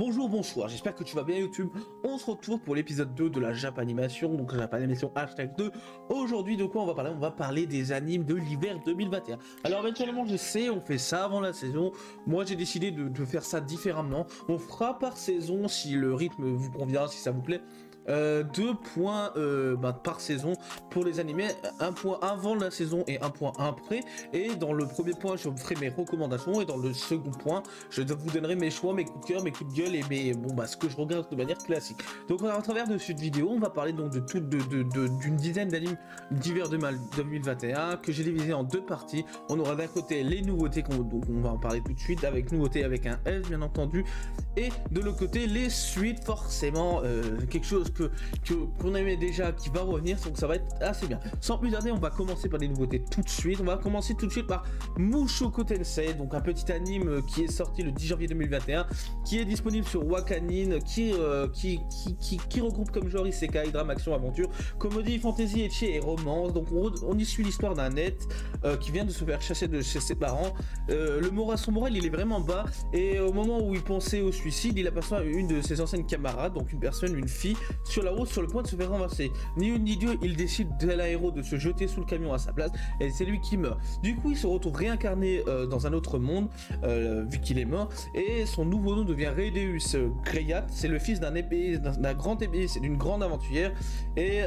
Bonjour, bonsoir, j'espère que tu vas bien YouTube. On se retrouve pour l'épisode 2 de la Japanimation, donc Japanimation #2. Aujourd'hui, de quoi on va parler? On va parler des animes de l'hiver 2021. Alors éventuellement, je sais, on fait ça avant la saison. Moi, j'ai décidé de faire ça différemment. On fera par saison si le rythme vous convient, si ça vous plaît. 2 points par saison pour les animés, un point avant la saison et un point après. Et dans le premier point, je ferai mes recommandations, et dans le second point, je vous donnerai mes choix, mes coups de cœur, mes coups de gueule et ce que je regarde de manière classique. Donc à travers de cette vidéo, on va parler donc d'une dizaine d'animes d'hiver 2021 que j'ai divisé en 2 parties. On aura d'un côté les nouveautés, donc on va en parler tout de suite, avec nouveautés avec un S bien entendu, et de l'autre côté les suites, forcément quelque chose qu'on aimait déjà, qui va revenir, donc ça va être assez bien. Sans plus tarder, on va commencer par les nouveautés tout de suite. On va commencer tout de suite par Mushoku Tensei, donc un petit anime qui est sorti le 10 janvier 2021, qui est disponible sur Wakanim, qui regroupe comme genre isekai, drame, action, aventure, comédie, fantasy, ecchi et romance. Donc on y suit l'histoire d'un net qui vient de se faire chasser de chez ses parents. Son moral il est vraiment bas, et au moment où il pensait au suicide, il aperçoit une de ses anciennes camarades, donc une fille sur la route, sur le point de se faire renverser. Ni une ni deux, il décide dès l'aéro de se jeter sous le camion à sa place, et c'est lui qui meurt. Du coup, il se retrouve réincarné dans un autre monde, vu qu'il est mort, et son nouveau nom devient Redeus Greyat. C'est le fils d'un grand épéiste, c'est d'une grande aventurière, et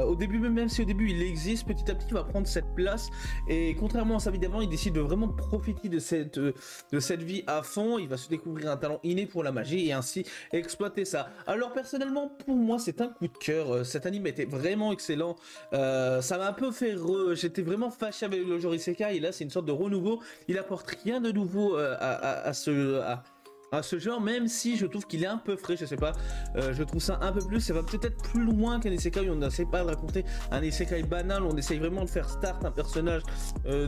au début, même si au début il existe, petit à petit il va prendre cette place, et contrairement à sa vie d'avant, il décide de vraiment profiter de cette vie à fond. Il va se découvrir un talent inné pour la magie, et ainsi exploiter ça. Alors personnellement, pour moi c'est un coup de cœur. Cet anime était vraiment excellent. Ça m'a un peu fait j'étais vraiment fâché avec le genre isekai, et là c'est une sorte de renouveau. Il apporte rien de nouveau à ce genre, même si je trouve qu'il est un peu frais, je sais pas, je trouve ça un peu plus, ça va peut-être plus loin qu'un isekai. On n'essaie pas de raconter un isekai banal, on essaye vraiment de faire start un personnage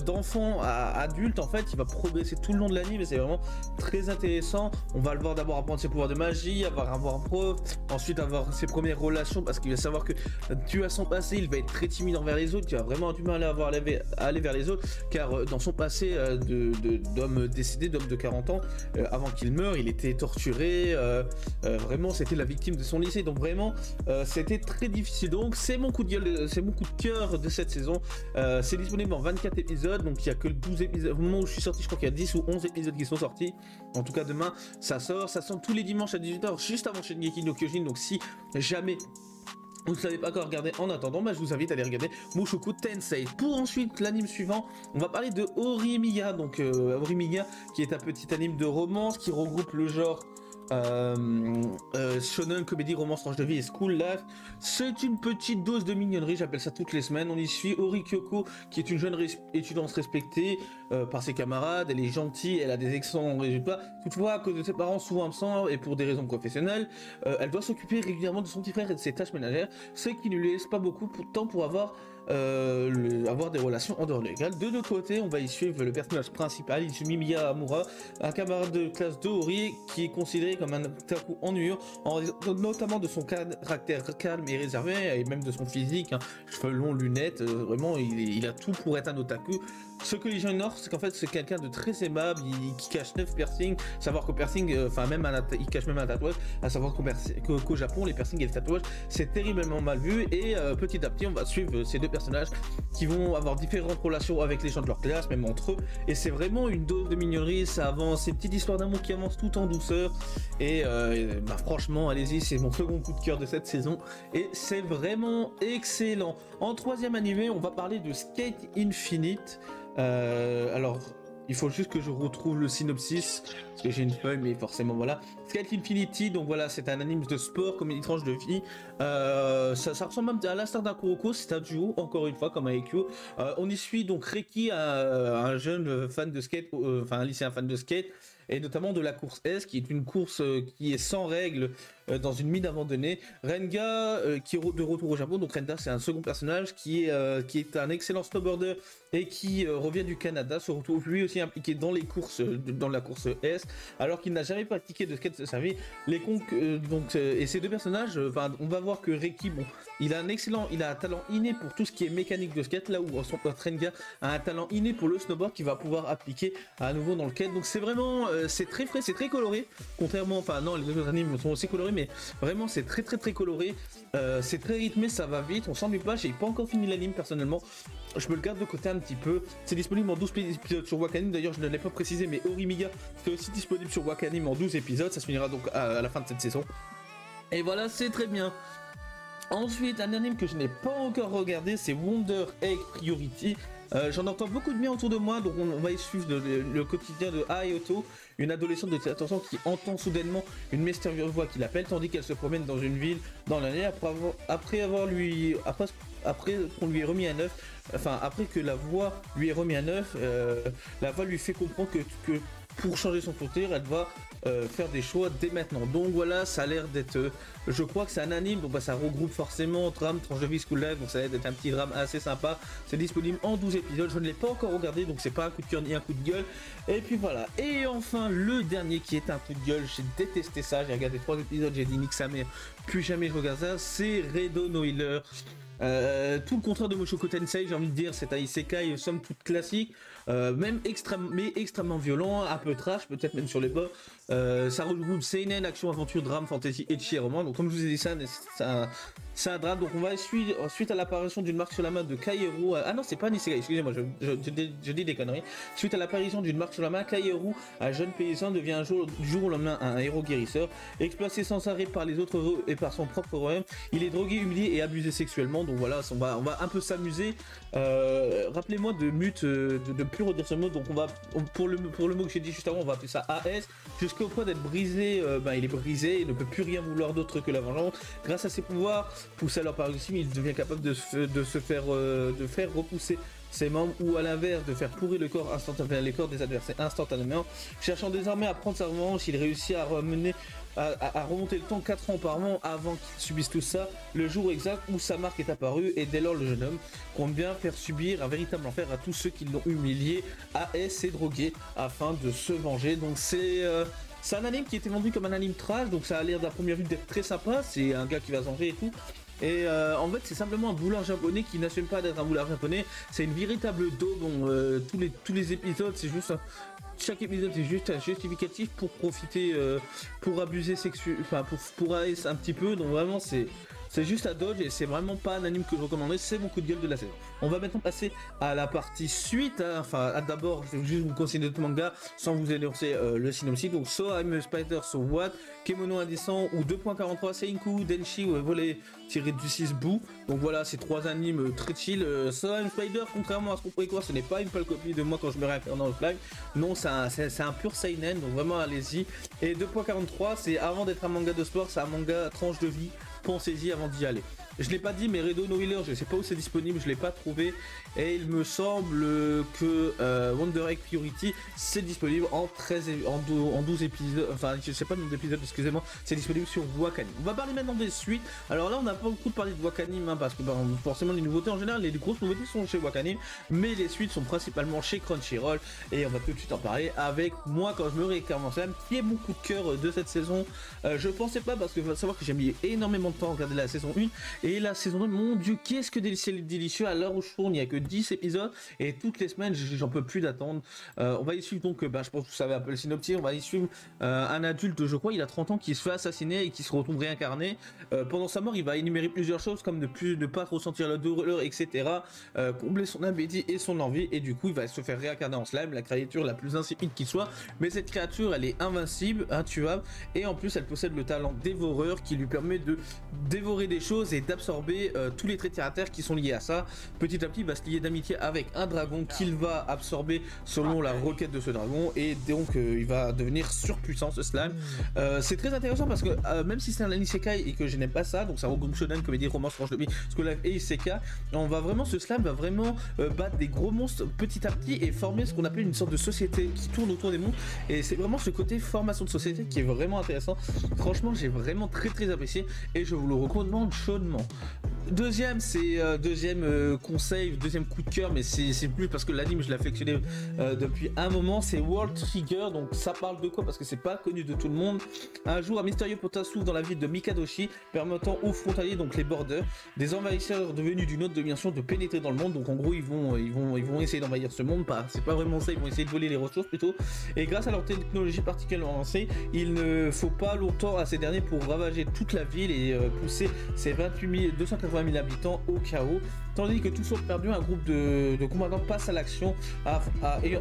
d'enfant à adulte. En fait, il va progresser tout le long de l'anime, et c'est vraiment très intéressant. On va le voir d'abord apprendre ses pouvoirs de magie, avoir un prof, ensuite avoir ses premières relations, parce qu'il va savoir que tu as son passé, il va être très timide envers les autres, tu vas vraiment du mal à aller vers les autres, car dans son passé d'homme décédé, d'homme de 40 ans, avant qu'il meure, il était torturé, vraiment c'était la victime de son lycée, donc vraiment c'était très difficile. Donc c'est mon coup de gueule, c'est mon coup de cœur de cette saison. C'est disponible en 24 épisodes, donc il n'y a que 12 épisodes. Au moment où je suis sorti, je crois qu'il y a 10 ou 11 épisodes qui sont sortis. En tout cas demain ça sort tous les dimanches à 18h, juste avant Shingeki no Kyojin. Donc si jamais vous ne savez pas quoi regarder en attendant, je vous invite à aller regarder Mushoku Tensei. Pour ensuite l'anime suivant, on va parler de Horimiya. Donc Horimiya, qui est un petit anime de romance qui regroupe le genre shonen, comédie, romance, tranche de vie et school life. C'est une petite dose de mignonnerie, j'appelle ça toutes les semaines. On y suit Ori Kyoko, qui est une jeune étudiante respectée par ses camarades. Elle est gentille, elle a des excellents résultats. Toutefois, à cause de ses parents souvent absents et pour des raisons professionnelles, elle doit s'occuper régulièrement de son petit frère et de ses tâches ménagères, ce qui ne lui laisse pas beaucoup de temps pour avoir des relations en dehors légales. De l'autre côté, on va y suivre le personnage principal, Izumi Miyamura, un camarade de classe de Ori, qui est considéré comme un otaku ennuyeux, notamment de son caractère calme et réservé, et même de son physique, cheveux longs, lunettes, vraiment il a tout pour être un otaku. Ce que les gens ignorent, c'est qu'en fait c'est quelqu'un de très aimable, qui cache 9 piercings, savoir qu'au piercing, il cache même un tatouage, à savoir qu'au Japon, les piercings et les tatouages, c'est terriblement mal vu, et petit à petit, on va suivre ces deux personnages qui vont avoir différentes relations avec les gens de leur classe, même entre eux, et c'est vraiment une dose de mignonnerie. Ça avance, ces petites histoires d'amour qui avancent tout en douceur, et franchement, allez-y, c'est mon second coup de cœur de cette saison, et c'est vraiment excellent. En troisième animé, on va parler de Skate Infinite. Alors, il faut juste que je retrouve le synopsis, parce que j'ai une feuille, mais forcément voilà. Skate Infinity, donc voilà, c'est un anime de sport comme une tranche de vie. Ça ressemble même à l'instar d'un Kuroko, c'est un duo, encore une fois, comme avec Yu. On y suit donc Reiki, un jeune fan de skate, un lycéen fan de skate, et notamment de la course S, qui est une course qui est sans règles dans une mine abandonnée. Renga, qui est de retour au Japon, donc Renga c'est un second personnage qui est un excellent snowboarder et qui revient du Canada, se retrouve lui aussi impliqué dans les courses, dans la course S, alors qu'il n'a jamais pratiqué de skate de sa vie. Et ces deux personnages, on va voir que Reiki, bon, il a un talent inné pour tout ce qui est mécanique de skate, là où son Renga a un talent inné pour le snowboard qu'il va pouvoir appliquer à nouveau dans le skate. Donc c'est vraiment c'est très frais, c'est très coloré, contrairement, enfin non, les autres animes sont aussi colorés, mais vraiment c'est très coloré, c'est très rythmé, ça va vite, on s'ennuie pas. J'ai pas encore fini l'anime personnellement, je me le garde de côté un petit peu. C'est disponible en 12 épisodes sur Wakanim, d'ailleurs je ne l'ai pas précisé, mais Orimiga c'est aussi disponible sur Wakanim en 12 épisodes, ça se finira donc à la fin de cette saison. Et voilà, c'est très bien. Ensuite, un anime que je n'ai pas encore regardé, c'est Wonder Egg Priority. J'en entends beaucoup de bien autour de moi, donc on va y suivre le quotidien de Ayoto, une adolescente de 14 ans qui entend soudainement une mystérieuse voix qui l'appelle, tandis qu'elle se promène dans une ville dans l'année après qu'on lui ait remis un œuf, enfin après que la voix lui ait remis un œuf, la voix lui fait comprendre que pour changer son futur, elle va faire des choix dès maintenant. Donc voilà, ça a l'air d'être, je crois que c'est un anime, donc bah, ça regroupe forcément drame, tranche de vie, school life, donc ça a l'air d'être un petit drame assez sympa. C'est disponible en 12 épisodes, je ne l'ai pas encore regardé, donc c'est pas un coup de cœur ni un coup de gueule. Et puis voilà, et enfin le dernier qui est un coup de gueule, j'ai détesté ça, j'ai regardé 3 épisodes, j'ai dit nique sa mère, plus jamais je regarde ça, c'est Redo no Healer. Tout le contraire de Mushoku Tensei, j'ai envie de dire, c'est un isekai somme toute classique, même extrêmement violent, un peu trash, peut-être même sur les bords. Ça regroupe seinen, action, aventure, drame, fantasy, ecchi et roman. Donc comme je vous ai dit, c'est un drame. Donc on va suivre suite à l'apparition d'une marque sur la main de Kaieru. Ah non, c'est pas un isekai, excusez-moi, je dis des conneries. Suite à l'apparition d'une marque sur la main, Kaieru, un jeune paysan, devient du jour au lendemain un héros guérisseur, exploité sans arrêt par les autres héros et par son propre royaume. Il est drogué, humilié et abusé sexuellement. Donc voilà, on va un peu s'amuser. Rappelez-moi de mute, de plus redire ce mot. Donc pour le mot que j'ai dit juste avant, on va appeler ça AS, jusqu'au point d'être brisé. Il est brisé, il ne peut plus rien vouloir d'autre que la vengeance. Grâce à ses pouvoirs, poussé à leur paroxysme, il devient capable de faire repousser ses membres, ou à l'inverse de faire pourrir les corps des adversaires instantanément. Cherchant désormais à prendre sa revanche, il réussit à remonter le temps 4 ans auparavant, avant qu'il subisse tout ça, le jour exact où sa marque est apparue, et dès lors le jeune homme compte bien faire subir un véritable enfer à tous ceux qui l'ont humilié, AS et drogué, afin de se venger. Donc c'est un anime qui était vendu comme un anime trash, donc ça a l'air d'un premier vue d'être très sympa, c'est un gars qui va se venger et tout. Et en fait c'est simplement un boulard japonais qui n'assume pas d'être un boulard japonais, c'est une véritable daube. Tous les épisodes c'est juste chaque épisode c'est juste un justificatif pour profiter, pour abuser pour AS un petit peu. Donc vraiment c'est juste à dodge, et c'est vraiment pas un anime que je recommanderais, c'est mon coup de gueule de la saison. On va maintenant passer à la partie suite, hein. D'abord je vais juste vous conseiller notre manga sans vous énoncer le synopsis. Donc So I'm a Spider, So What, Kemono Indécent ou 2.43, Seinku, Denshi ou Volet tiré du 6 bout. Donc voilà, ces 3 animes très chill. So I'm a Spider, contrairement à ce qu'on pourrait croire, ce n'est pas une pâle copie de moi quand je me réincarne dans le flag. Non, c'est un pur seinen, donc vraiment allez-y. Et 2.43, c'est avant d'être un manga de sport, c'est un manga tranche de vie. Pensez-y avant d'y aller. Je l'ai pas dit, mais Redo no Healer, je sais pas où c'est disponible, je l'ai pas trouvé, et il me semble que Wonder Egg Priority c'est disponible en 12 épisodes, enfin je sais pas le nombre d'épisodes, excusez-moi, c'est disponible sur Wakanim. On va parler maintenant des suites. Alors là on n'a pas beaucoup parlé de Wakanim, hein, parce que forcément les nouveautés en général, les grosses nouveautés sont chez Wakanim, mais les suites sont principalement chez Crunchyroll, et on va tout de suite en parler avec moi quand je me réincarne en slam, qui est mon coup de cœur de cette saison. Je pensais pas, parce que faut savoir que j'ai mis énormément de temps à regarder la saison 1, et la saison 2, mon dieu, qu'est-ce que c'est délicieux. À l'heure où je tourne, il n'y a que 10 épisodes, et toutes les semaines, j'en peux plus d'attendre. On va y suivre donc, je pense que vous savez un peu le synopsis, on va y suivre un adulte, je crois, il a 30 ans, qui se fait assassiner et qui se retrouve réincarné. Pendant sa mort, il va énumérer plusieurs choses, comme ne pas ressentir la douleur, etc. Combler son appétit et son envie, et du coup, il va se faire réincarner en slime, la créature la plus insipide qui soit. Mais cette créature, elle est invincible, intuable, et en plus, elle possède le talent dévoreur qui lui permet de dévorer des choses et d'absorber tous les traits terre à terre qui sont liés à ça. Petit à petit, il va se lier d'amitié avec un dragon qu'il va absorber selon la requête de ce dragon, et donc il va devenir surpuissant ce slime. C'est très intéressant parce que même si c'est un isekai et que je n'aime pas ça, donc ça regroupe shonen, comédie, romance, tranche de vie, school life et isekai, ce slime va vraiment battre des gros monstres petit à petit et former ce qu'on appelle une sorte de société qui tourne autour des monstres, et c'est vraiment ce côté formation de société qui est vraiment intéressant. Franchement, j'ai vraiment très apprécié et je vous le recommande chaudement. Deuxième, c'est deuxième conseil, deuxième coup de cœur, mais c'est plus parce que l'anime je l'ai affectionné depuis un moment, c'est World Trigger. Donc ça parle de quoi? Parce que c'est pas connu de tout le monde. Un jour, un mystérieux portail s'ouvre dans la ville de Mikadoshi, permettant aux frontaliers, donc les borders, des envahisseurs devenus d'une autre dimension, de pénétrer dans le monde. Donc en gros, ils vont essayer d'envahir ce monde. C'est pas vraiment ça, ils vont essayer de voler les ressources plutôt. Et grâce à leur technologie particulièrement avancée, il ne faut pas longtemps à ces derniers pour ravager toute la ville et pousser ces 280 000 habitants au chaos. Tandis que tout soit perdu, un groupe de combattants passe à l'action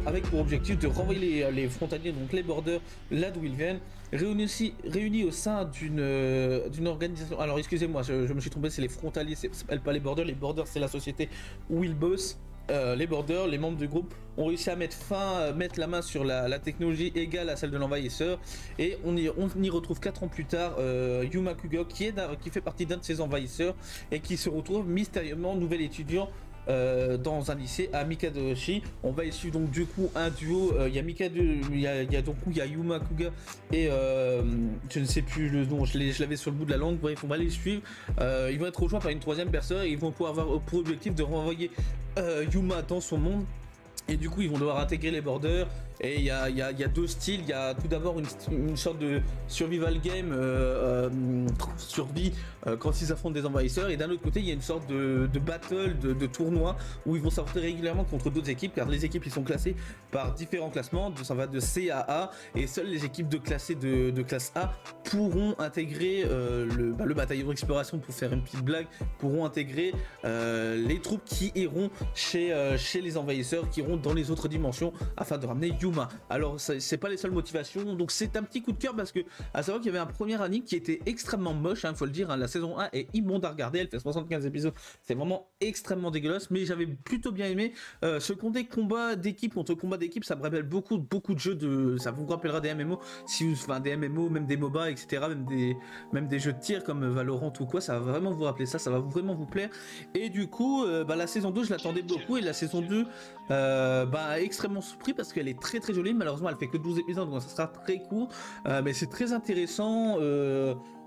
avec pour objectif de renvoyer les frontaliers, donc les borders, là d'où ils viennent, réunis au sein d'une organisation. Alors excusez-moi, je me suis trompé, c'est les frontaliers, c'est pas les borders c'est la société où ils bossent. Les borders, les membres du groupe ont réussi à mettre la main sur la technologie égale à celle de l'envahisseur, et on y retrouve 4 ans plus tard Yuma Kuga qui fait partie d'un de ces envahisseurs et qui se retrouve mystérieusement nouvel étudiant dans un lycée à Mikadoshi. On va y suivre donc du coup un duo. Il y a Yuma Kuga et je ne sais plus le nom, je l'avais sur le bout de la langue. Bref, on va les suivre. Ils vont être rejoints par une troisième personne et ils vont pouvoir avoir pour objectif de renvoyer Yuma dans son monde. Et du coup, ils vont devoir intégrer les borders. Et il y a deux styles. Il y a tout d'abord une sorte de survival game, survie quand ils affrontent des envahisseurs. Et d'un autre côté, il y a une sorte de battle, de tournoi où ils vont s'affronter régulièrement contre d'autres équipes. Car les équipes, ils sont classées par différents classements. Ça va de C à A. Et seules les équipes de classe A pourront intégrer le bataillon d'exploration, pour faire une petite blague, pourront intégrer les troupes qui iront chez les envahisseurs, qui iront dans les autres dimensions afin de ramener Yuma. Alors c'est pas les seules motivations, donc c'est un petit coup de cœur parce que à savoir qu'il y avait un premier anime qui était extrêmement moche, faut le dire, hein. La saison 1 est immonde à regarder, elle fait 75 épisodes, c'est vraiment extrêmement dégueulasse, mais j'avais plutôt bien aimé ce côté combat d'équipe contre combat d'équipe. Ça me rappelle beaucoup de jeux ça vous rappellera des MMO, des MMO, même des MOBA, etc., même des jeux de tir comme Valorant ou quoi. Ça va vraiment vous rappeler ça va vraiment vous plaire. Et du coup la saison 2 je l'attendais beaucoup, et la saison 2 extrêmement surpris parce qu'elle est très très jolie. Malheureusement elle fait que 12 épisodes, donc ça sera très court, mais c'est très intéressant.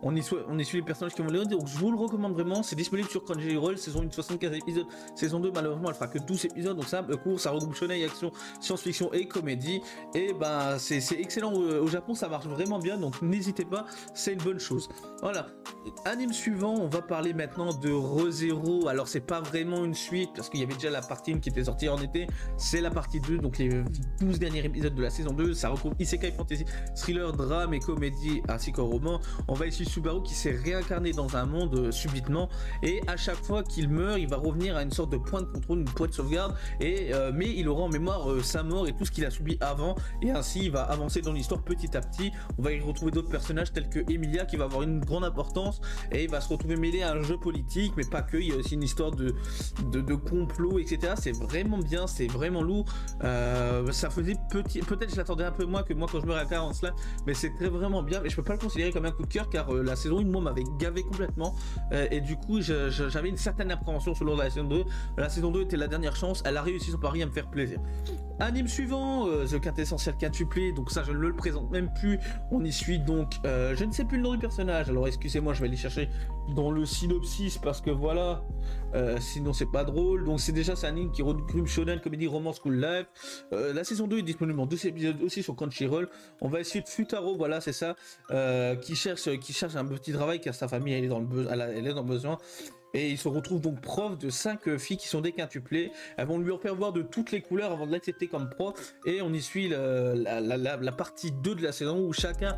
On y suit les personnages qui vont les, donc je vous le recommande vraiment. C'est disponible sur Crunchyroll, saison 1 75 épisodes, saison 2 malheureusement elle fera que 12 épisodes, donc c'est un peu court. Ça regroupe shonen, action, science-fiction et comédie, et c'est excellent au Japon, ça marche vraiment bien, donc n'hésitez pas, c'est une bonne chose. Voilà, anime suivant, on va parler maintenant de Re:Zero. Alors c'est pas vraiment une suite parce qu'il y avait déjà la partie 1 qui était sortie en été, c'est la partie 2, donc les 12 derniers épisodes de la saison 2. Ça regroupe isekai, fantasy, thriller, drame et comédie ainsi qu'un roman. On va ici Subaru qui s'est réincarné dans un monde subitement, et à chaque fois qu'il meurt il va revenir à une sorte de point de contrôle, une point de sauvegarde, mais il aura en mémoire sa mort et tout ce qu'il a subi avant, et ainsi il va avancer dans l'histoire petit à petit. On va y retrouver d'autres personnages tels que Emilia qui va avoir une grande importance, et il va se retrouver mêlé à un jeu politique, mais pas que, il y a aussi une histoire de complot, etc. C'est vraiment bien, c'est vraiment lourd. Ça faisait peut-être je l'attendais un peu moins que moi quand je me réincarne en cela, mais c'est vraiment bien, mais je peux pas le considérer comme un coup de cœur car la saison 1 moi m'avait gavé complètement, et du coup j'avais une certaine appréhension selon la saison 2. La saison 2 était la dernière chance, elle a réussi son pari à me faire plaisir. Anime suivant, The Quintessential Quintuplé, donc ça je ne le présente même plus. On y suit donc je ne sais plus le nom du personnage, alors excusez-moi, je vais aller chercher dans le synopsis parce que voilà, sinon c'est pas drôle. Donc c'est un anime qui regroupe shonen, comédie, romance, school life. La saison 2 est disponible en 2 épisodes aussi sur Crunchyroll. On va essayer de Futaro, voilà c'est ça, qui cherche un petit travail car sa famille elle est dans le besoin. Et il se retrouve donc prof de 5 filles qui sont des quintuplés. Elles vont lui faire voir de toutes les couleurs avant de l'accepter comme prof. Et on y suit la partie 2 de la saison où chacun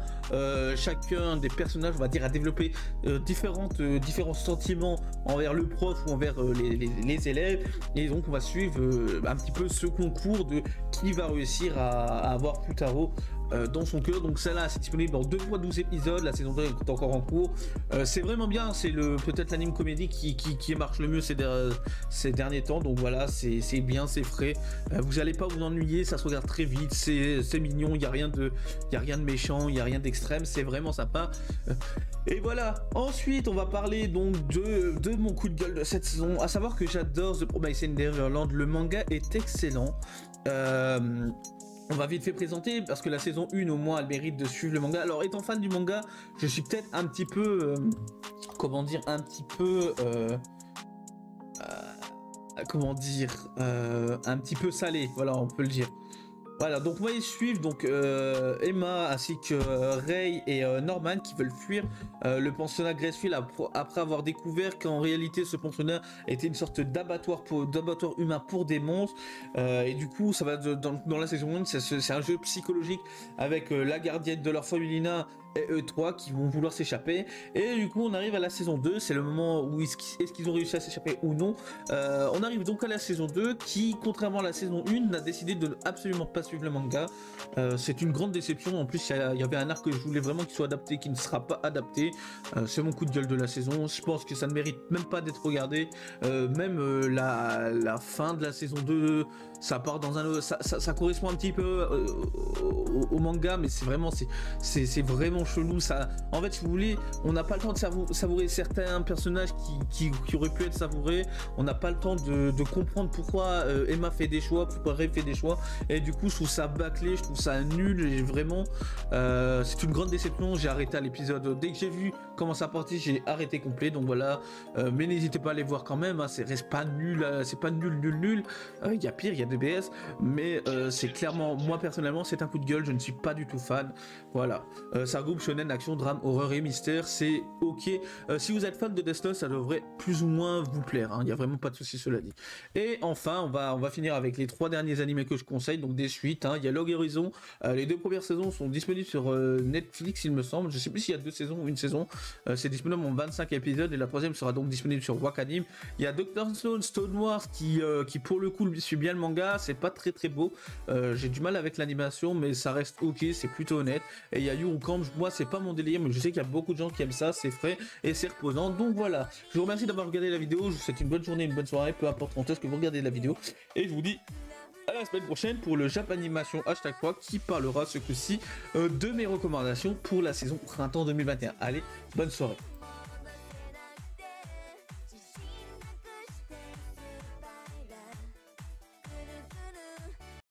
des personnages, on va dire, a développé différents sentiments envers le prof ou envers les élèves. Et donc on va suivre un petit peu ce concours de qui va réussir à avoir Futaro dans son cœur. Donc celle-là c'est disponible en 2 fois 12 épisodes, la saison 2 est encore en cours. C'est vraiment bien, c'est peut-être l'anime comédie qui marche le mieux ces derniers temps, donc voilà, c'est bien, c'est frais, vous allez pas vous ennuyer, ça se regarde très vite, c'est mignon, il y a rien de méchant, il y a rien d'extrême, c'est vraiment sympa. Et voilà, ensuite on va parler donc de mon coup de gueule de cette saison, à savoir que j'adore The Promised Neverland, le manga est excellent. On va vite fait présenter parce que la saison 1 au moins elle mérite de suivre le manga. Alors étant fan du manga, je suis peut-être un petit peu comment dire, un petit peu salé, voilà, on peut le dire. Voilà, donc on va y suivre donc Emma ainsi que Ray et Norman qui veulent fuir le pensionnat Gracefield après avoir découvert qu'en réalité ce pensionnat était une sorte d'abattoir humain pour des monstres. Et du coup, ça va dans la saison 1, c'est un jeu psychologique avec la gardienne de l'orphelinat et eux trois qui vont vouloir s'échapper. Et du coup, on arrive à la saison 2, c'est le moment où est-ce qu'ils ont réussi à s'échapper ou non. On arrive donc à la saison 2 qui, contrairement à la saison 1, n'a décidé de absolument pas suivre le manga. C'est une grande déception. En plus, il y avait un arc que je voulais vraiment qu'il soit adapté, qui ne sera pas adapté. C'est mon coup de gueule de la saison. Je pense que ça ne mérite même pas d'être regardé. La fin de la saison 2, ça part dans un... Ça correspond un petit peu au manga, mais c'est vraiment chelou. Ça, en fait, si vous voulez, on n'a pas le temps de savourer certains personnages qui auraient pu être savourés. On n'a pas le temps de comprendre pourquoi Emma fait des choix, pourquoi Ray fait des choix. Et du coup, je trouve ça bâclé, je trouve ça nul. Et vraiment, c'est une grande déception. J'ai arrêté à l'épisode. Dès que j'ai vu comment ça partit, j'ai arrêté complet. Donc voilà. Mais n'hésitez pas à les voir quand même. Hein, reste pas nul. C'est pas nul. Il y a pire, il y a DBS. Mais c'est clairement, moi personnellement, c'est un coup de gueule. Je ne suis pas du tout fan. Voilà. Ça regroupe shonen, action, drame, horreur et mystère. C'est ok. Si vous êtes fan de Death Note, ça devrait plus ou moins vous plaire. Hein. Il n'y a vraiment pas de souci, cela dit. Et enfin, on va finir avec les 3 derniers animés que je conseille. Donc des suites. Hein. Il y a Log Horizon. Les 2 premières saisons sont disponibles sur Netflix, il me semble. Je sais plus s'il y a 2 saisons ou une saison. C'est disponible en 25 épisodes et la 3e sera donc disponible sur Wakanim. Il y a Dr. Stone Wars qui pour le coup suit bien le manga. C'est pas très beau. J'ai du mal avec l'animation, mais ça reste ok. C'est plutôt honnête. Et il y a Yuru Camp. Moi, c'est pas mon délire, mais je sais qu'il y a beaucoup de gens qui aiment ça. C'est frais et c'est reposant. Donc voilà. Je vous remercie d'avoir regardé la vidéo. Je vous souhaite une bonne journée, une bonne soirée, peu importe quand est-ce que vous regardez la vidéo. Et je vous dis à la semaine prochaine pour le Japanimation #3 qui parlera ce coup-ci de mes recommandations pour la saison printemps 2021. Allez, bonne soirée.